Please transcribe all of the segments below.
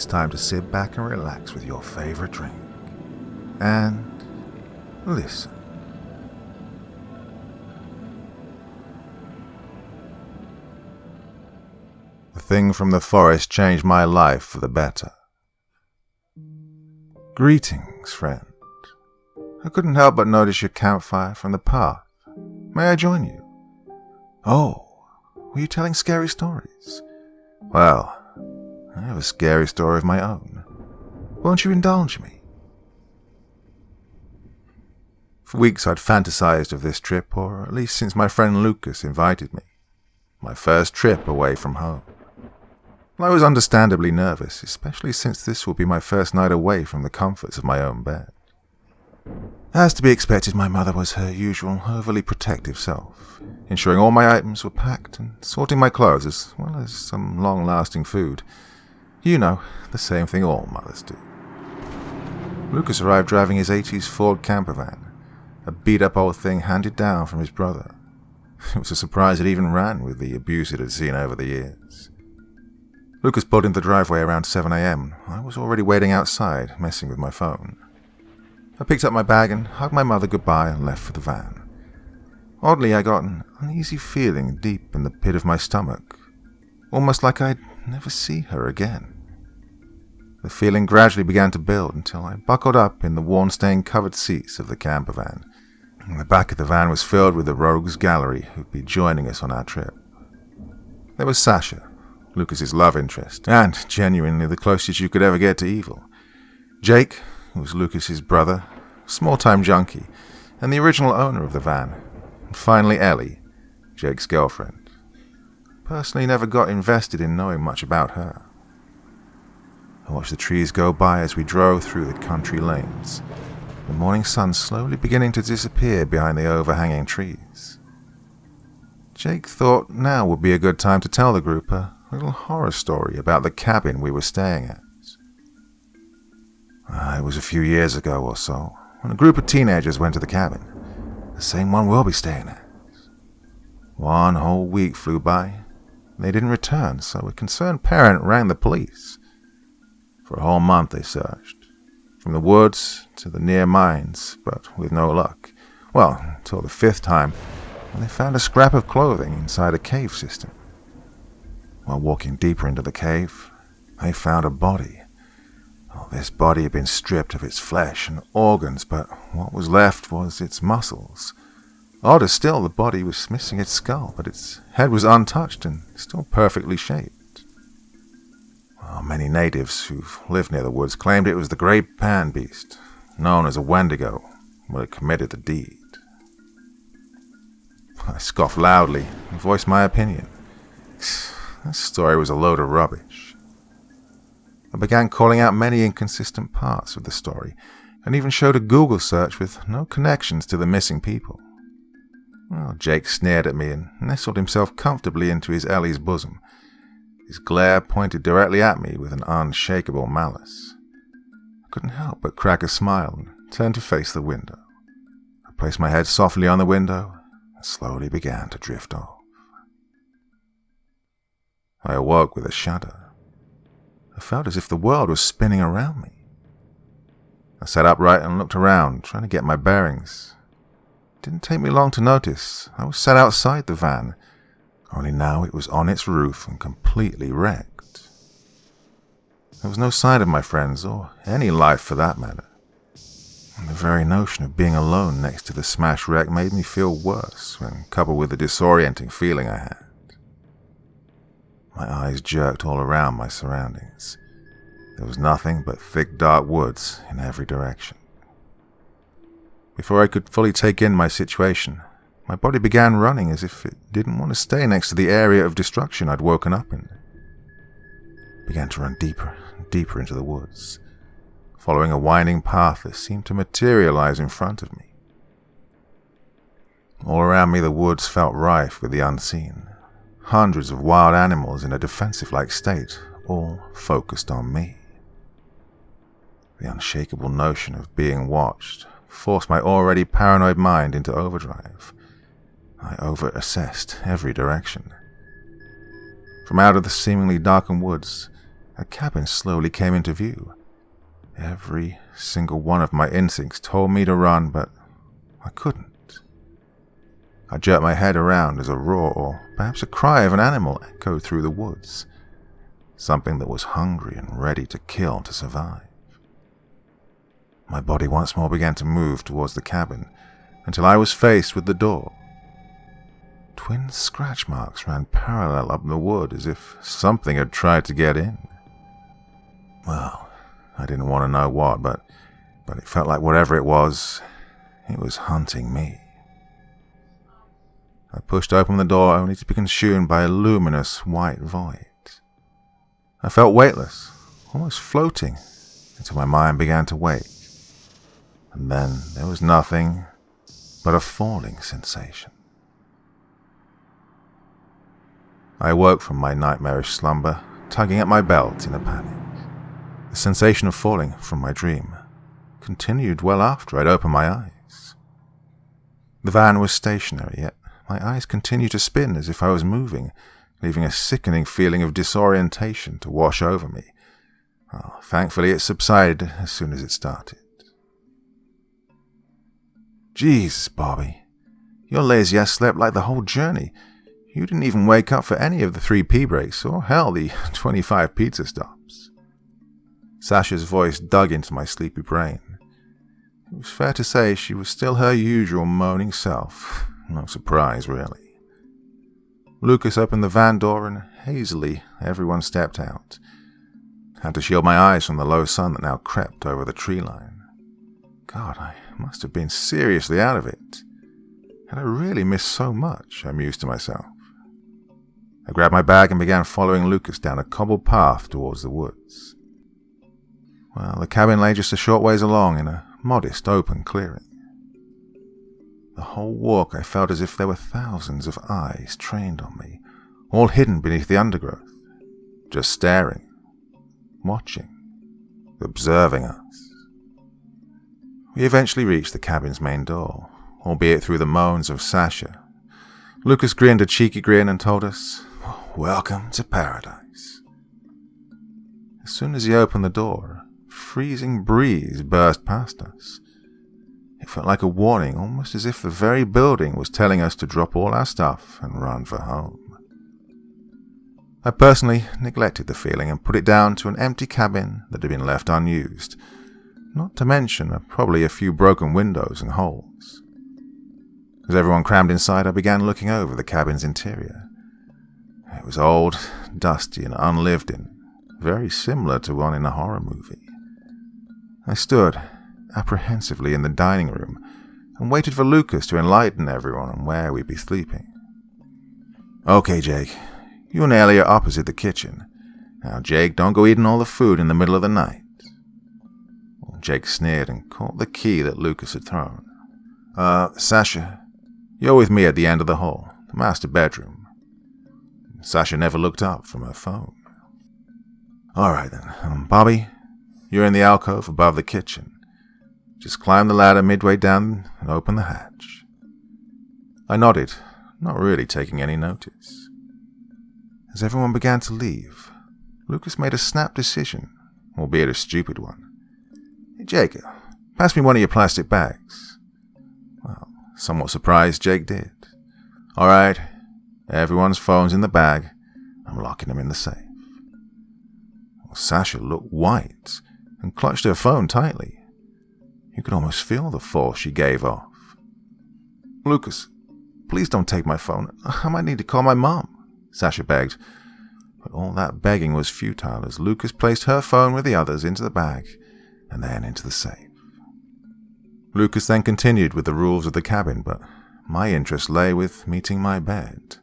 it's time to sit back and relax with your favorite drink. And listen. The thing from the forest changed my life for the better. Greetings, friend. I couldn't help but notice your campfire from the path. May I join you? Oh, were you telling scary stories? Well, I have a scary story of my own. Won't you indulge me? For weeks I'd fantasized of this trip, or at least since my friend Lucas invited me. My first trip away from home. I was understandably nervous, especially since this will be my first night away from the comforts of my own bed. As to be expected, my mother was her usual overly protective self, ensuring all my items were packed and sorting my clothes as well as some long-lasting food. You know, the same thing all mothers do. Lucas arrived driving his 80s Ford camper van, a beat-up old thing handed down from his brother. It was a surprise it even ran with the abuse it had seen over the years. Lucas pulled into the driveway around 7 a.m. I was already waiting outside, messing with my phone. I picked up my bag and hugged my mother goodbye and left for the van. Oddly, I got an uneasy feeling deep in the pit of my stomach, almost like I'd never see her again. The feeling gradually began to build until I buckled up in the worn-stained covered seats of the camper van. The back of the van was filled with the rogues gallery who'd be joining us on our trip. There was Sasha, Lucas's love interest, and genuinely the closest you could ever get to evil. Jake, who was Lucas's brother, small-time junkie, and the original owner of the van. And finally Ellie, Jake's girlfriend. Personally never got invested in knowing much about her. I watched the trees go by as we drove through the country lanes, the morning sun slowly beginning to disappear behind the overhanging trees. Jake thought now would be a good time to tell the group a little horror story about the cabin we were staying at. It was a few years ago or so, when a group of teenagers went to the cabin, the same one we'll be staying at. One whole week flew by. They didn't return, so a concerned parent rang the police. For a whole month they searched, from the woods to the near mines, but with no luck. Well, until the fifth time, when they found a scrap of clothing inside a cave system. While walking deeper into the cave, they found a body. This body had been stripped of its flesh and organs, but what was left was its muscles. Odder still, the body was missing its skull, but its head was untouched and still perfectly shaped. Many natives who've lived near the woods claimed it was the great pan beast, known as a Wendigo, who had committed the deed. I scoffed loudly and voiced my opinion. This story was a load of rubbish. I began calling out many inconsistent parts of the story, and even showed a Google search with no connections to the missing people. Well, Jake sneered at me and nestled himself comfortably into his Ellie's bosom, his glare pointed directly at me with an unshakable malice. I couldn't help but crack a smile and turn to face the window. I placed my head softly on the window and slowly began to drift off. I awoke with a shudder. I felt as if the world was spinning around me. I sat upright and looked around, trying to get my bearings. It didn't take me long to notice. I was sat outside the van, only now it was on its roof and completely wrecked. There was no sign of my friends, or any life for that matter. And the very notion of being alone next to the smashed wreck made me feel worse, when coupled with the disorienting feeling I had. My eyes jerked all around my surroundings. There was nothing but thick, dark woods in every direction. Before I could fully take in my situation, my body began running as if it didn't want to stay next to the area of destruction I'd woken up in. It began to run deeper and deeper into the woods, following a winding path that seemed to materialize in front of me. All around me the woods felt rife with the unseen. Hundreds of wild animals in a defensive-like state, all focused on me. The unshakable notion of being watched forced my already paranoid mind into overdrive. I over-assessed every direction. From out of the seemingly darkened woods, a cabin slowly came into view. Every single one of my instincts told me to run, but I couldn't. I jerked my head around as a roar, or perhaps a cry of an animal, echoed through the woods. Something that was hungry and ready to kill to survive. My body once more began to move towards the cabin, until I was faced with the door. Twin scratch marks ran parallel up the wood, as if something had tried to get in. Well, I didn't want to know what, but it felt like whatever it was hunting me. I pushed open the door only to be consumed by a luminous white void. I felt weightless, almost floating, until my mind began to wake. And then there was nothing but a falling sensation. I awoke from my nightmarish slumber, tugging at my belt in a panic. The sensation of falling from my dream continued well after I'd opened my eyes. The van was stationary, yet my eyes continued to spin as if I was moving, leaving a sickening feeling of disorientation to wash over me. Oh, thankfully it subsided as soon as it started. Jesus, Bobby, your lazy ass slept like the whole journey. You didn't even wake up for any of the 3 pee breaks, or hell, the 25 pizza stops. Sasha's voice dug into my sleepy brain. It was fair to say she was still her usual moaning self. No surprise, really. Lucas opened the van door and hazily everyone stepped out. Had to shield my eyes from the low sun that now crept over the tree line. God, I must have been seriously out of it. Had I really missed so much, I mused to myself. I grabbed my bag and began following Lucas down a cobbled path towards the woods. Well, the cabin lay just a short ways along in a modest open clearing. The whole walk I felt as if there were thousands of eyes trained on me, all hidden beneath the undergrowth, just staring, watching, observing us. We eventually reached the cabin's main door, albeit through the moans of Sasha. Lucas grinned a cheeky grin and told us, "Welcome to paradise." As soon as he opened the door, a freezing breeze burst past us. It felt like a warning, almost as if the very building was telling us to drop all our stuff and run for home. I personally neglected the feeling and put it down to an empty cabin that had been left unused, not to mention probably a few broken windows and holes. As everyone crammed inside, I began looking over the cabin's interior. It was old, dusty, and unlived in, very similar to one in a horror movie. I stood apprehensively in the dining room and waited for Lucas to enlighten everyone on where we'd be sleeping. "Okay, Jake, you and Ellie are opposite the kitchen. Now, Jake, don't go eating all the food in the middle of the night." Well, Jake sneered and caught the key that Lucas had thrown. Sasha, you're with me at the end of the hall, the master bedroom." Sasha never looked up from her phone. "All right then, Bobby, you're in the alcove above the kitchen. Just climb the ladder midway down and open the hatch." I nodded, not really taking any notice. As everyone began to leave, Lucas made a snap decision, albeit a stupid one. "Hey, Jake, pass me one of your plastic bags." Well, somewhat surprised, Jake did. "All right, everyone's phone's in the bag. I'm locking them in the safe." Well, Sasha looked white and clutched her phone tightly. You could almost feel the force she gave off. "Lucas, please don't take my phone. I might need to call my mom," Sasha begged. But all that begging was futile as Lucas placed her phone with the others into the bag and then into the safe. Lucas then continued with the rules of the cabin, but my interest lay with meeting my bed.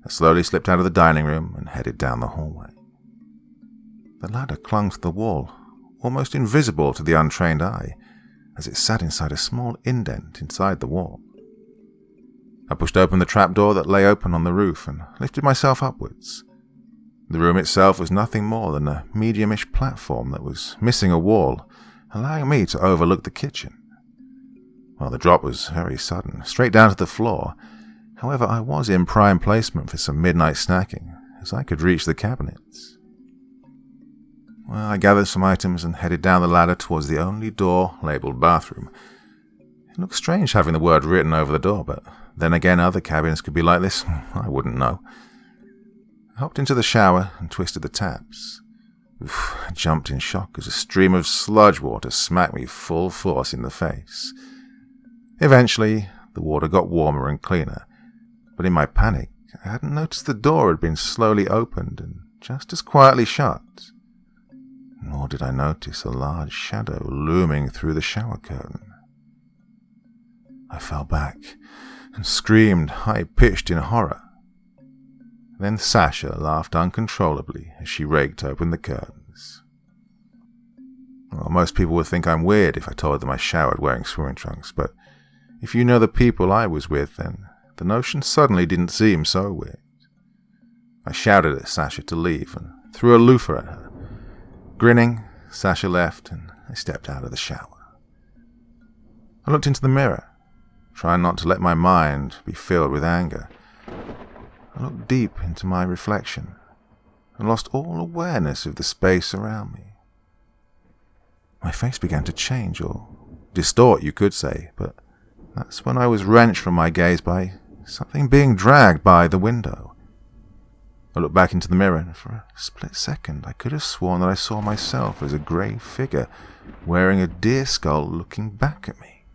I slowly slipped out of the dining room and headed down the hallway. The ladder clung to the wall, almost invisible to the untrained eye, as it sat inside a small indent inside the wall. I pushed open the trapdoor that lay open on the roof and lifted myself upwards. The room itself was nothing more than a medium-ish platform that was missing a wall, allowing me to overlook the kitchen. Well, the drop was very sudden, straight down to the floor. However, I was in prime placement for some midnight snacking, as I could reach the cabinets. Well, I gathered some items and headed down the ladder towards the only door labelled bathroom. It looked strange having the word written over the door, but then again other cabins could be like this. I wouldn't know. I hopped into the shower and twisted the taps. I jumped in shock as a stream of sludge water smacked me full force in the face. Eventually, the water got warmer and cleaner, but in my panic, I hadn't noticed the door had been slowly opened and just as quietly shut. Nor did I notice a large shadow looming through the shower curtain. I fell back and screamed high-pitched in horror. Then Sasha laughed uncontrollably as she raked open the curtains. Well, most people would think I'm weird if I told them I showered wearing swimming trunks, but if you know the people I was with, then the notion suddenly didn't seem so weird. I shouted at Sasha to leave and threw a loofah at her. Grinning, Sasha left and I stepped out of the shower. I looked into the mirror, trying not to let my mind be filled with anger. I looked deep into my reflection and lost all awareness of the space around me. My face began to change, or distort you could say, but that's when I was wrenched from my gaze by something being dragged by the window. I looked back into the mirror, and for a split second I could have sworn that I saw myself as a grey figure wearing a deer skull looking back at me.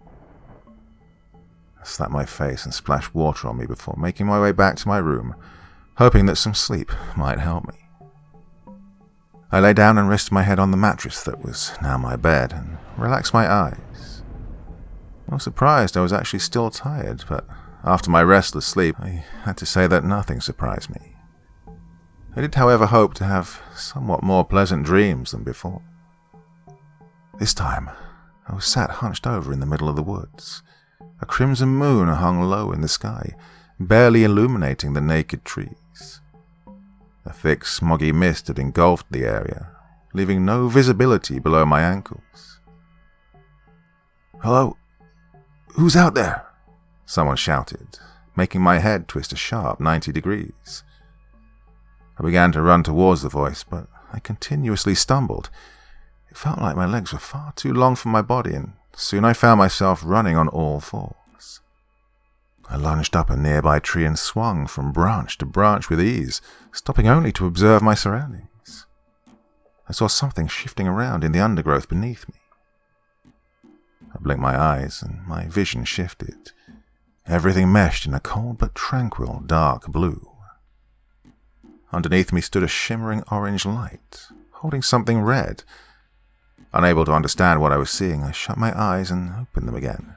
I slapped my face and splashed water on me before making my way back to my room, hoping that some sleep might help me. I lay down and rested my head on the mattress that was now my bed and relaxed my eyes. I was surprised I was actually still tired, but after my restless sleep, I had to say that nothing surprised me. I did, however, hope to have somewhat more pleasant dreams than before. This time, I was sat hunched over in the middle of the woods. A crimson moon hung low in the sky, barely illuminating the naked trees. A thick, smoggy mist had engulfed the area, leaving no visibility below my ankles. "Hello? Who's out there?" someone shouted, making my head twist a sharp 90 degrees. I began to run towards the voice, but I continuously stumbled. It felt like my legs were far too long for my body, and soon I found myself running on all fours. I lunged up a nearby tree and swung from branch to branch with ease, stopping only to observe my surroundings. I saw something shifting around in the undergrowth beneath me. I blinked my eyes, and my vision shifted. Everything meshed in a cold but tranquil dark blue. Underneath me stood a shimmering orange light, holding something red. Unable to understand what I was seeing, I shut my eyes and opened them again.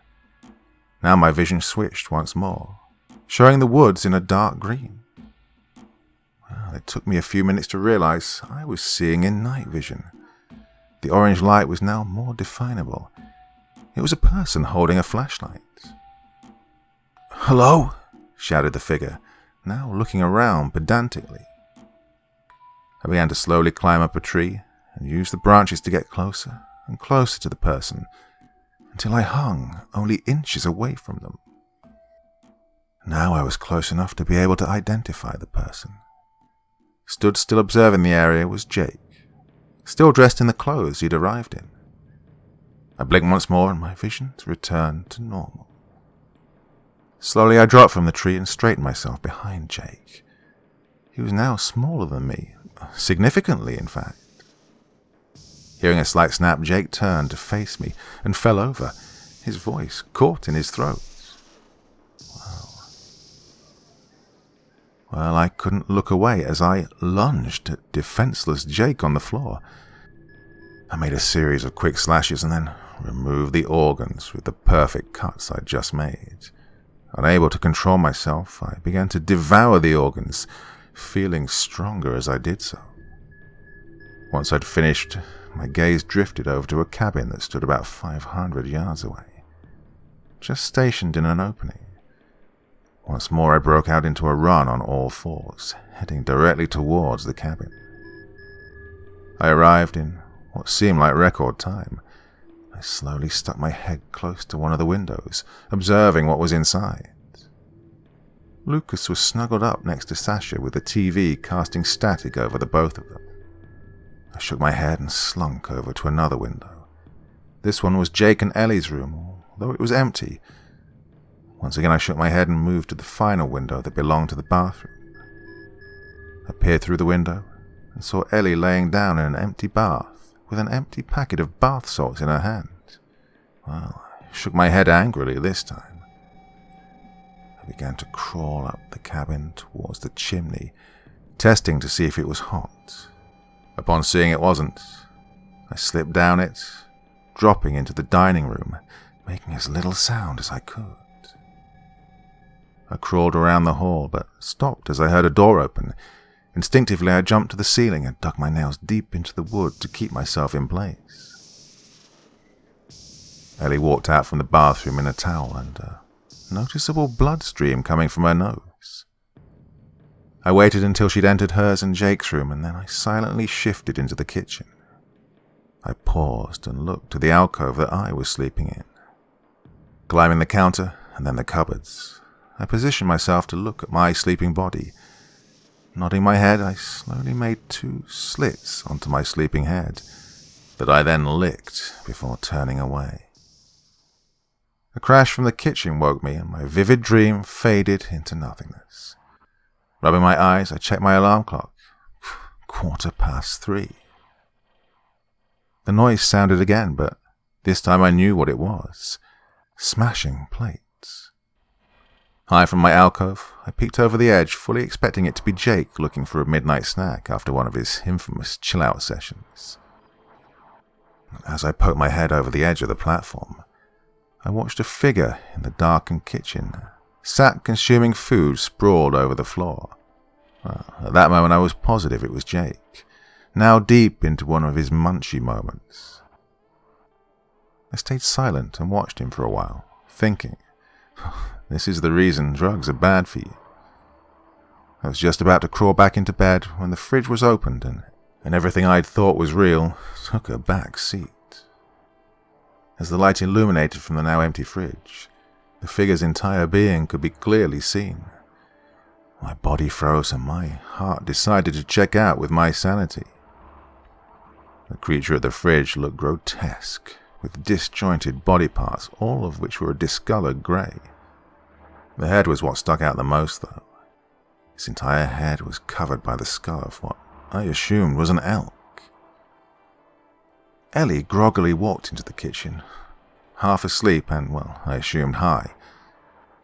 Now my vision switched once more, showing the woods in a dark green. Well, it took me a few minutes to realize I was seeing in night vision. The orange light was now more definable. It was a person holding a flashlight. "Hello?" shouted the figure, now looking around pedantically. I began to slowly climb up a tree and use the branches to get closer and closer to the person until I hung only inches away from them. Now I was close enough to be able to identify the person. Stood still observing the area was Jake, still dressed in the clothes he'd arrived in. I blinked once more and my visions returned to normal. Slowly I dropped from the tree and straightened myself behind Jake. He was now smaller than me, significantly in fact. Hearing a slight snap, Jake turned to face me and fell over, his voice caught in his throat. Well, I couldn't look away as I lunged at defenseless Jake on the floor. I made a series of quick slashes and then removed the organs with the perfect cuts I'd just made. Unable to control myself, I began to devour the organs, feeling stronger as I did so. Once I'd finished, my gaze drifted over to a cabin that stood about 500 yards away, just stationed in an opening. Once more I broke out into a run on all fours, heading directly towards the cabin. I arrived in what seemed like record time. I slowly stuck my head close to one of the windows, observing what was inside. Lucas was snuggled up next to Sasha with the TV casting static over the both of them. I I shook my head and slunk over to another window. This one was Jake and Ellie's room, although it was empty. Once again I shook my head and moved to the final window that belonged to the bathroom. I peered through the window and saw Ellie laying down in an empty bath with an empty packet of bath salts in her hand. Well, I shook my head angrily this time. I began to crawl up the cabin towards the chimney, testing to see if it was hot. Upon seeing it wasn't, I slipped down it, dropping into the dining room, making as little sound as I could. I crawled around the hall, but stopped as I heard a door open. Instinctively, I jumped to the ceiling and dug my nails deep into the wood to keep myself in place. Ellie walked out from the bathroom in a towel and a noticeable blood stream coming from her nose. I waited until she'd entered hers and Jake's room, and then I silently shifted into the kitchen. I paused and looked to the alcove that I was sleeping in. Climbing the counter and then the cupboards, I positioned myself to look at my sleeping body. Nodding my head, I slowly made 2 slits onto my sleeping head that I then licked before turning away. A crash from the kitchen woke me, and my vivid dream faded into nothingness. Rubbing my eyes, I checked my alarm clock. 3:15. The noise sounded again, but this time I knew what it was. Smashing plates. High from my alcove, I peeked over the edge, fully expecting it to be Jake looking for a midnight snack after one of his infamous chill-out sessions. As I poked my head over the edge of the platform, I watched a figure in the darkened kitchen, sat consuming food sprawled over the floor. At that moment I was positive it was Jake, now deep into one of his munchy moments. I stayed silent and watched him for a while, thinking, this is the reason drugs are bad for you. I was just about to crawl back into bed when the fridge was opened and everything I'd thought was real took a back seat. As the light illuminated from the now empty fridge, the figure's entire being could be clearly seen. My body froze and my heart decided to check out with my sanity. The creature at the fridge looked grotesque, with disjointed body parts, all of which were a discolored grey. The head was what stuck out the most, though. Its entire head was covered by the skull of what I assumed was an elk. Ellie groggily walked into the kitchen, half asleep and, well, I assumed high.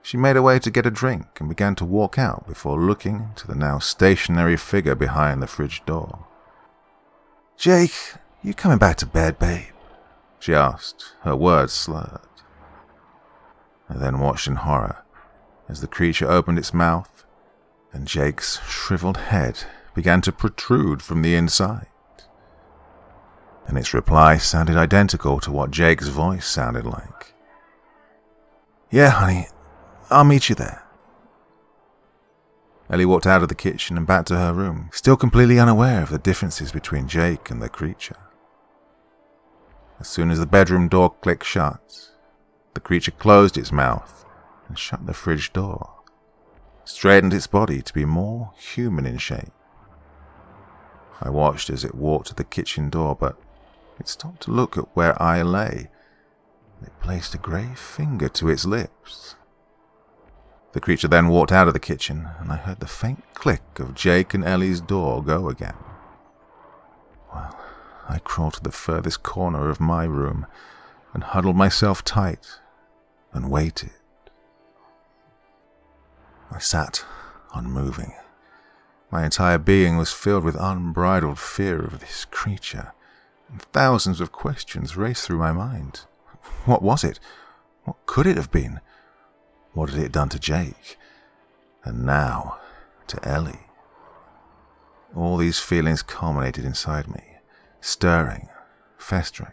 She made her way to get a drink and began to walk out before looking to the now stationary figure behind the fridge door. "Jake, you coming back to bed, babe?" she asked, her words slurred. I then watched in horror as the creature opened its mouth and Jake's shriveled head began to protrude from the inside. And its reply sounded identical to what Jake's voice sounded like. "Yeah, honey, I'll meet you there." Ellie walked out of the kitchen and back to her room, still completely unaware of the differences between Jake and the creature. As soon as the bedroom door clicked shut, the creature closed its mouth and shut the fridge door, straightened its body to be more human in shape. I watched as it walked to the kitchen door, but it stopped to look at where I lay, and it placed a grey finger to its lips. The creature then walked out of the kitchen, and I heard the faint click of Jake and Ellie's door go again. Well, I crawled to the furthest corner of my room and huddled myself tight and waited. I sat, unmoving. My entire being was filled with unbridled fear of this creature, and thousands of questions raced through my mind. What was it? What could it have been? What had it done to Jake? And now, to Ellie? All these feelings culminated inside me, stirring, festering.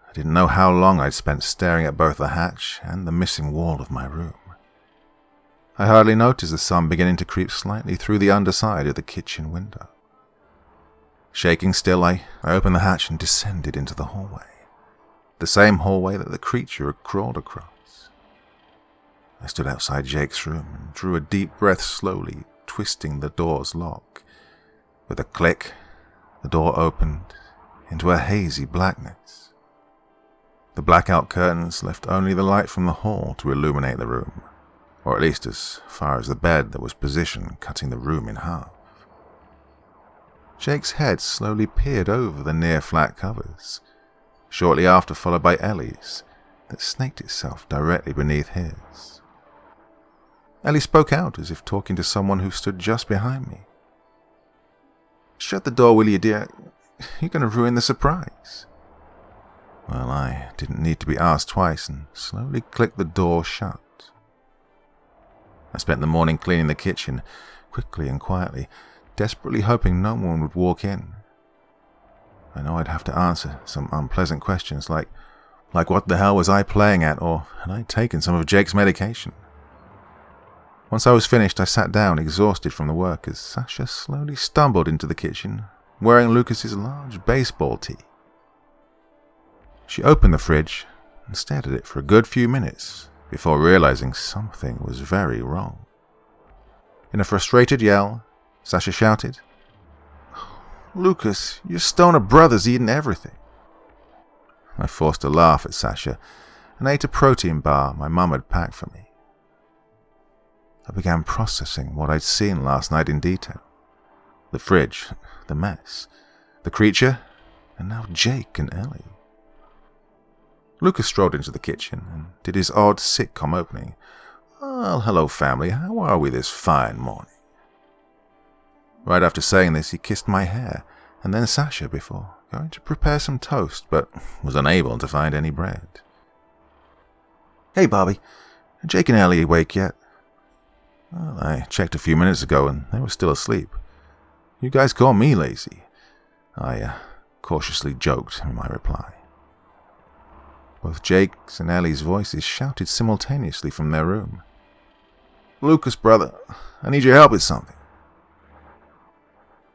I didn't know how long I'd spent staring at both the hatch and the missing wall of my room. I hardly noticed the sun beginning to creep slightly through the underside of the kitchen window. Shaking still, I opened the hatch and descended into the hallway. The same hallway that the creature had crawled across. I stood outside Jake's room and drew a deep breath slowly, twisting the door's lock. With a click, The door opened into a hazy blackness. The blackout curtains left only the light from the hall to illuminate the room, or at least as far as the bed that was positioned, cutting the room in half. Jake's head slowly peered over the near-flat covers, shortly after followed by Ellie's, that snaked itself directly beneath his. Ellie spoke out as if talking to someone who stood just behind me. "Shut the door, will you, dear? You're going to ruin the surprise." Well, I didn't need to be asked twice and slowly clicked the door shut. I spent the morning cleaning the kitchen, quickly and quietly, desperately hoping no one would walk in. I know I'd have to answer some unpleasant questions like what the hell was I playing at, or had I taken some of Jake's medication? Once I was finished, I sat down, exhausted from the work, as Sasha slowly stumbled into the kitchen, wearing Lucas's large baseball tee. She opened the fridge and stared at it for a good few minutes before realizing something was very wrong. In a frustrated yell, Sasha shouted, "Lucas, your stoner brother's eaten everything." I forced a laugh at Sasha and ate a protein bar my mum had packed for me. I began processing what I'd seen last night in detail. The fridge, the mess, the creature, and now Jake and Ellie. Lucas strolled into the kitchen and did his odd sitcom opening. "Well, hello family, how are we this fine morning?" Right after saying this, he kissed my hair and then Sasha before going to prepare some toast, but was unable to find any bread. "Hey Bobby, are Jake and Ellie awake yet?" "Well, I checked a few minutes ago and they were still asleep. You guys call me lazy," I cautiously joked in my reply. Both Jake's and Ellie's voices shouted simultaneously from their room. "Lucas, brother, I need your help with something."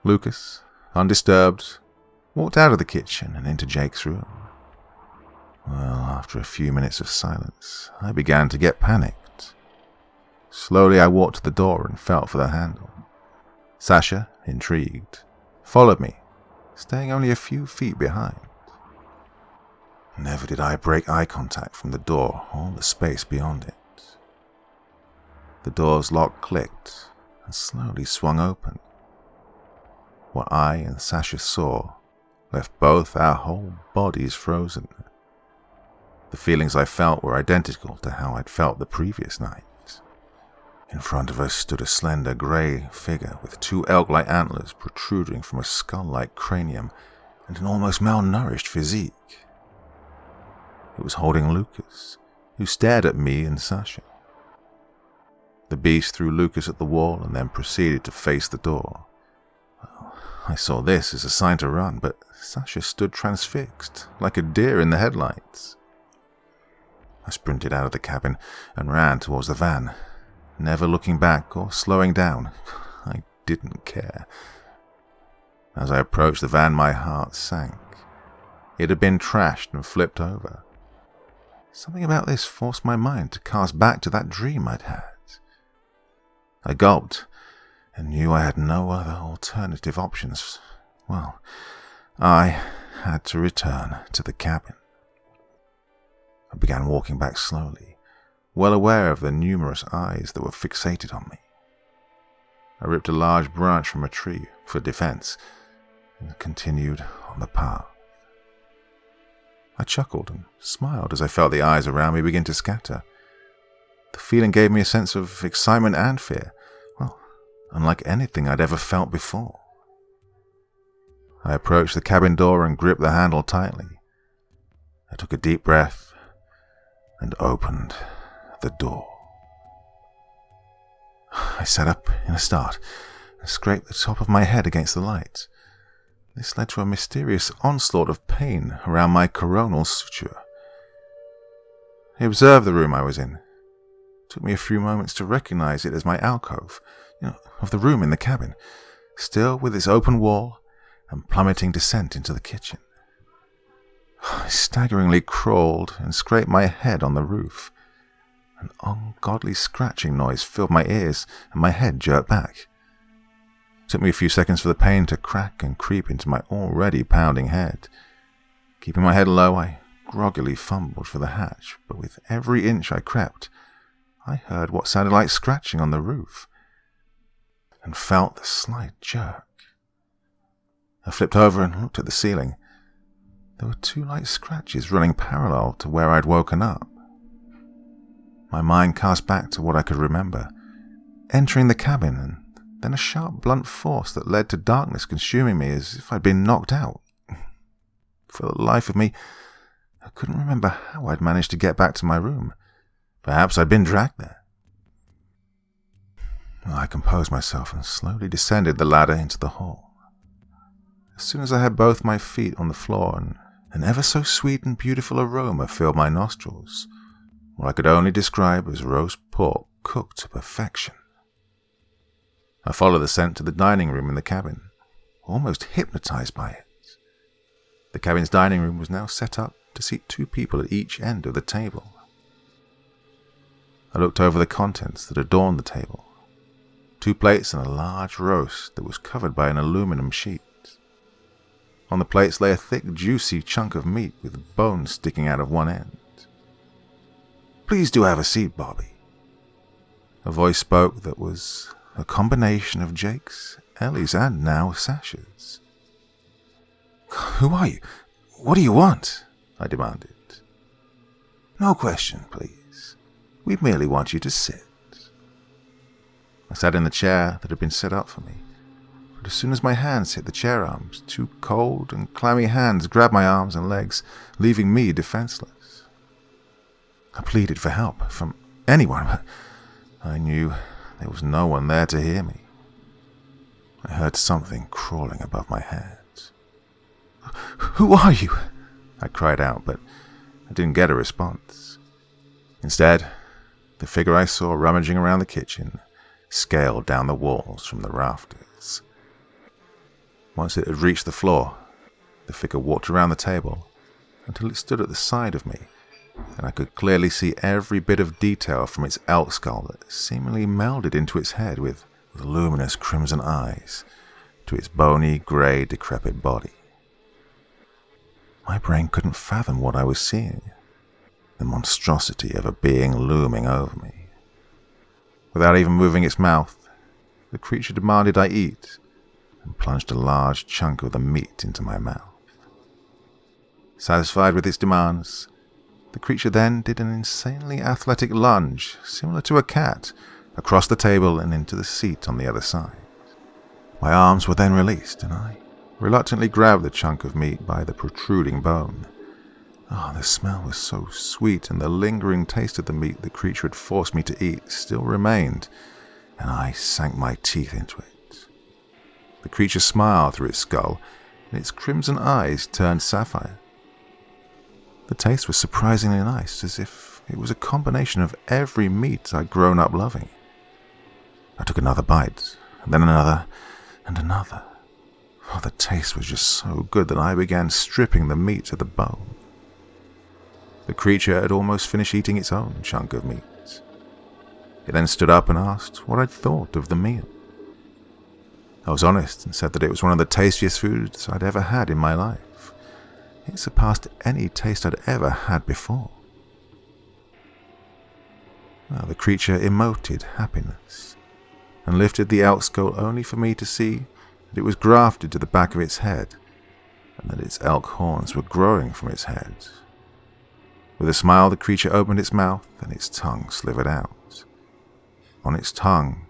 Lucas, undisturbed, walked out of the kitchen and into Jake's room. Well, after a few minutes of silence, I began to get panicked. Slowly I walked to the door and felt for the handle. Sasha, intrigued, followed me, staying only a few feet behind. Never did I break eye contact from the door or the space beyond it. The door's lock clicked and slowly swung open. What I and Sasha saw left both our whole bodies frozen. The feelings I felt were identical to how I'd felt the previous night. In front of us stood a slender grey figure with two elk-like antlers protruding from a skull-like cranium and an almost malnourished physique. It was holding Lucas, who stared at me and Sasha. The beast threw Lucas at the wall and then proceeded to face the door. Well, I saw this as a sign to run, but Sasha stood transfixed, like a deer in the headlights. I sprinted out of the cabin and ran towards the van, never looking back or slowing down. I didn't care. As I approached the van, my heart sank. It had been trashed and flipped over. Something about this forced my mind to cast back to that dream I'd had. I gulped and knew I had no other alternative options. Well, I had to return to the cabin. I began walking back slowly, well aware of the numerous eyes that were fixated on me. I ripped a large branch from a tree for defense and continued on the path. I chuckled and smiled as I felt the eyes around me begin to scatter. The feeling gave me a sense of excitement and fear, well, unlike anything I'd ever felt before. I approached the cabin door and gripped the handle tightly. I took a deep breath and opened the door. I sat up in a start and scraped the top of my head against the light. This led to a mysterious onslaught of pain around my coronal suture. I observed the room I was in. It took me a few moments to recognize it as my alcove, of the room in the cabin, still with its open wall and plummeting descent into the kitchen. I staggeringly crawled and scraped my head on the roof. An ungodly scratching noise filled my ears and my head jerked back. It took me a few seconds for the pain to crack and creep into my already pounding head. Keeping my head low, I groggily fumbled for the hatch, but with every inch I crept, I heard what sounded like scratching on the roof, and felt the slight jerk. I flipped over and looked at the ceiling. There were 2 light scratches running parallel to where I'd woken up. My mind cast back to what I could remember, entering the cabin, and then a sharp, blunt force that led to darkness consuming me as if I'd been knocked out. For the life of me, I couldn't remember how I'd managed to get back to my room. Perhaps I'd been dragged there. I composed myself and slowly descended the ladder into the hall. As soon as I had both my feet on the floor, an ever so sweet and beautiful aroma filled my nostrils, what I could only describe as roast pork cooked to perfection. I followed the scent to the dining room in the cabin, almost hypnotized by it. The cabin's dining room was now set up to seat 2 people at each end of the table. I looked over the contents that adorned the table. 2 plates and a large roast that was covered by an aluminum sheet. On the plates lay a thick, juicy chunk of meat with bones sticking out of one end. "Please do have a seat, Bobby." A voice spoke that was a combination of Jake's, Ellie's, and now Sasha's. "Who are you? What do you want?" I demanded. "No question, please. We merely want you to sit." I sat in the chair that had been set up for me, but as soon as my hands hit the chair arms, 2 cold and clammy hands grabbed my arms and legs, leaving me defenseless. I pleaded for help from anyone, but I knew there was no one there to hear me. I heard something crawling above my head. "Who are you?" I cried out, but I didn't get a response. Instead, the figure I saw rummaging around the kitchen scaled down the walls from the rafters. Once it had reached the floor, the figure walked around the table until it stood at the side of me, and I could clearly see every bit of detail from its elk skull that seemingly melded into its head with luminous crimson eyes to its bony, grey, decrepit body. My brain couldn't fathom what I was seeing, the monstrosity of a being looming over me. Without even moving its mouth, the creature demanded I eat, and plunged a large chunk of the meat into my mouth. Satisfied with its demands, the creature then did an insanely athletic lunge, similar to a cat, across the table and into the seat on the other side. My arms were then released, and I reluctantly grabbed the chunk of meat by the protruding bone. The smell was so sweet, and the lingering taste of the meat the creature had forced me to eat still remained, and I sank my teeth into it. The creature smiled through its skull, and its crimson eyes turned sapphire. The taste was surprisingly nice, as if it was a combination of every meat I'd grown up loving. I took another bite, and then another, and another. The taste was just so good that I began stripping the meat to the bone. The creature had almost finished eating its own chunk of meat. It then stood up and asked what I'd thought of the meal. I was honest and said that it was one of the tastiest foods I'd ever had in my life. It surpassed any taste I'd ever had before. The creature emoted happiness and lifted the elk skull only for me to see that it was grafted to the back of its head and that its elk horns were growing from its head. With a smile, the creature opened its mouth and its tongue slithered out. On its tongue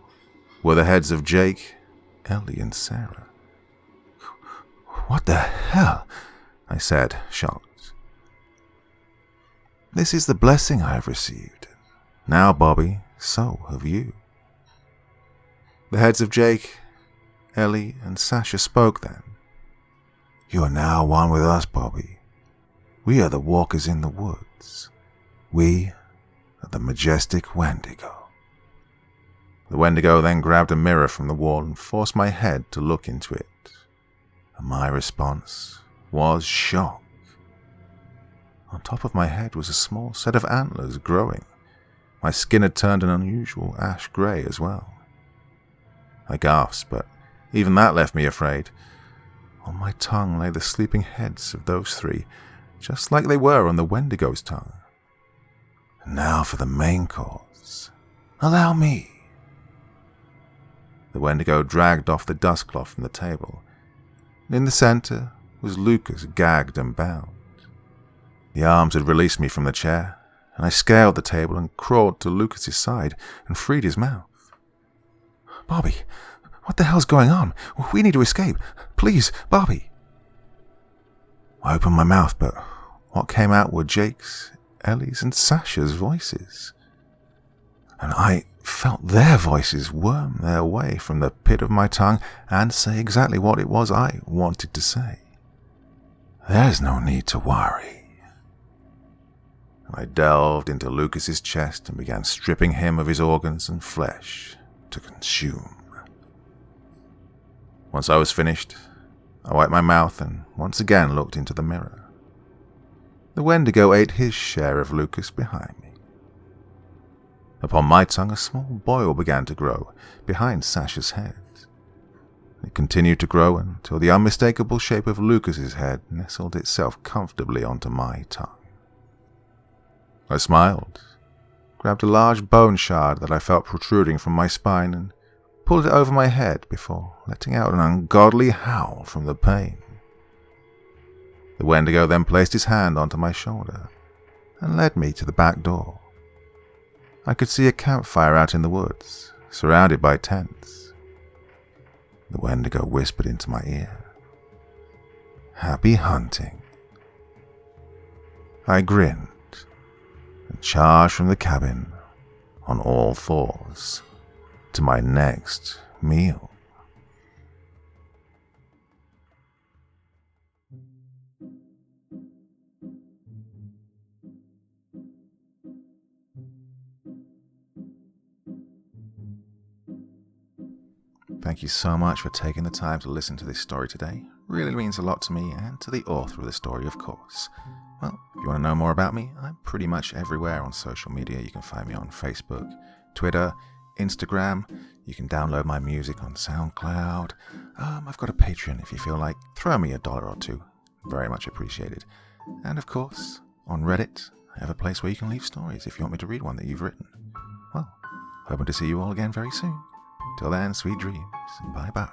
were the heads of Jake, Ellie, and Sarah. "What the hell?" I said, shocked. "This is the blessing I have received. Now, Bobby, so have you." The heads of Jake, Ellie, and Sasha spoke then. "You are now one with us, Bobby. We are the walkers in the woods. We are the majestic Wendigo." The Wendigo then grabbed a mirror from the wall and forced my head to look into it. And my response was shock. On top of my head was a small set of antlers growing. My skin had turned an unusual ash grey as well. I gasped, but Even that left me afraid. On my tongue lay the sleeping heads of those three, just like they were on the Wendigo's tongue. And now for the main course. Allow me. The Wendigo dragged off the dustcloth from the table. In the center was Lucas, gagged and bound. The arms had released me from the chair, and I scaled the table and crawled to Lucas's side and freed his mouth. Bobby, what the hell's going on? We need to escape. Please, Bobby. I opened my mouth, but what came out were Jake's, Ellie's, and Sasha's voices. And I felt their voices worm their way from the pit of my tongue and say exactly what it was I wanted to say. There's no need to worry. I delved into Lucas's chest and began stripping him of his organs and flesh to consume. Once I was finished, I wiped my mouth and once again looked into the mirror. The Wendigo ate his share of Lucas behind me. Upon my tongue, a small boil began to grow behind Sasha's head. It continued to grow until the unmistakable shape of Lucas's head nestled itself comfortably onto my tongue. I smiled, grabbed a large bone shard that I felt protruding from my spine and pulled it over my head before letting out an ungodly howl from the pain. The Wendigo then placed his hand onto my shoulder and led me to the back door. I could see a campfire out in the woods, surrounded by tents. The Wendigo whispered into my ear, "Happy hunting." I grinned and charged from the cabin on all fours to my next meal. Thank you so much for taking the time to listen to this story today. Really means a lot to me and to the author of the story, of course. Well, if you want to know more about me, I'm pretty much everywhere on social media. You can find me on Facebook, Twitter, Instagram. You can download my music on SoundCloud. I've got a Patreon if you feel like. Throw me $1 or $2. Very much appreciated. And of course, on Reddit, I have a place where you can leave stories if you want me to read one that you've written. Well, hoping to see you all again very soon. Till then, sweet dreams. Bye-bye.